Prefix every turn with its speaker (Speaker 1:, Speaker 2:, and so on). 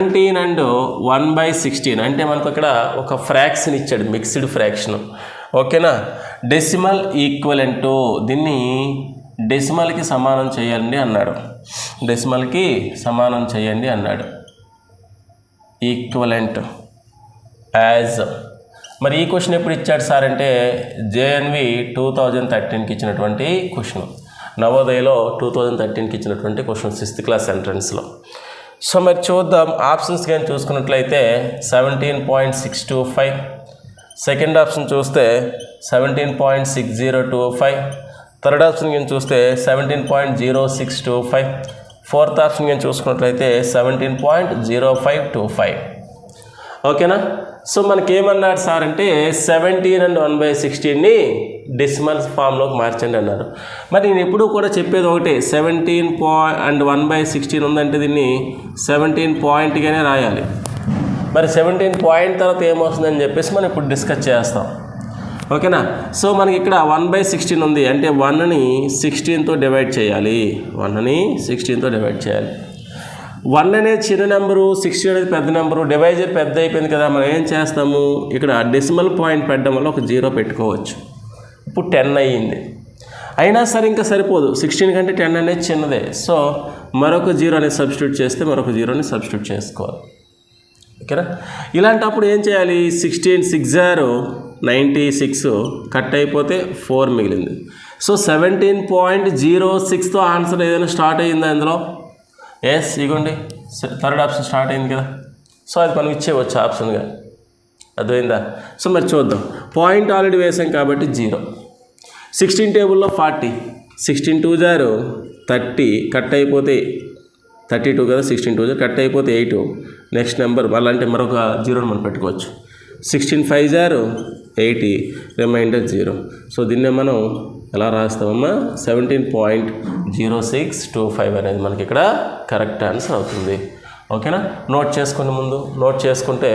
Speaker 1: 17 and 1/16 అంటే మనకు ఇక్కడ ఒక ఫ్రాక్షన్ ఇచ్చాడు, మిక్స్డ్ ఫ్రాక్షన్. ఓకేనా, డెసిమల్ ఈక్వలెంట్, దీన్ని డెసిమల్కి సమానం చేయండి అన్నాడు. డెసిమల్కి సమానం చేయండి అన్నాడు. ఈక్వలెంట్ యాజ్, మరి ఈ క్వశ్చన్ ఎప్పుడు ఇచ్చాడు సార్ అంటే జేఎన్వి 2013కి ఇచ్చినటువంటి క్వశ్చన్, నవోదయలో 2013కి ఇచ్చినటువంటి క్వశ్చన్ 6th క్లాస్ ఎంట్రన్స్లో. సో మరి చూద్దాం, ఆప్షన్స్ కానీ చూసుకున్నట్లయితే 17.625, సెకండ్ ఆప్షన్ చూస్తే 17.6025, థర్డ్ ఆప్షన్ కానీ చూస్తే 17.0625, ఫోర్త్ ఆప్షన్ కానీ చూసుకున్నట్లయితే 17.0525. ఓకేనా, సో మనకి ఏమన్నాడు సార్ అంటే 17 and 1/16ని డెసిమల్ ఫామ్లోకి మార్చండి అన్నారు. మరి నేను ఎప్పుడూ కూడా చెప్పేది ఒకటే, 17 and 1/16 ఉందంటే దీన్ని 17 పాయింట్గానే రాయాలి. మరి 17 పాయింట్ తర్వాత ఏమొస్తుందని చెప్పేసి మనం ఇప్పుడు డిస్కస్ చేస్తాం. ఓకేనా, సో మనకి ఇక్కడ 1/16 ఉంది అంటే 1ని 16తో డివైడ్ చేయాలి. 1ని 16తో డివైడ్ చేయాలి. 1 అనేది చిన్న నెంబరు, 16 అనేది పెద్ద నెంబరు, డివైజర్ పెద్ద అయిపోయింది కదా, మనం ఏం చేస్తాము, ఇక్కడ డెసిమల్ పాయింట్ పెట్టడం వల్ల ఒక 0 పెట్టుకోవచ్చు. ఇప్పుడు 10 అయ్యింది. అయినా సరే ఇంకా సరిపోదు, 16 కంటే 10 అనేది చిన్నదే. సో మరొక 0 అనేది సబ్స్టిట్యూట్ చేస్తే మరొక 0ని సబ్స్టిట్యూట్ చేసుకోవాలి. ఓకేనా, ఇలాంటప్పుడు ఏం చేయాలి, 16 6 96 కట్ అయిపోతే 4 మిగిలింది. సో 17.06తో ఆన్సర్ ఏదైనా స్టార్ట్ అయ్యిందా అందులో? ఎస్, ఇగోండి థర్డ్ ఆప్షన్ స్టార్ట్ అయింది కదా. సో అది మనం ఇచ్చేవచ్చు ఆప్షన్గా, అర్థమైందా? సో మరి చూద్దాం, పాయింట్ ఆల్రెడీ వేసాం కాబట్టి 0. 16 టేబుల్లో 40, 16 2 30 కట్ అయిపోతే 32 కదా, 16 2 కట్ అయిపోతే 8, నెక్స్ట్ నెంబర్ అలాంటి మరొక 0ని మనం పెట్టుకోవచ్చు. 16 5 80, రిమైండర్ 0. సో దీన్నే మనం ఎలా రాస్తామమ్మా, 17.0625 అనేది మనకి ఇక్కడ కరెక్ట్ ఆన్సర్ అవుతుంది. ఓకేనా, నోట్ చేసుకోండి, ముందు నోట్ చేసుకుంటే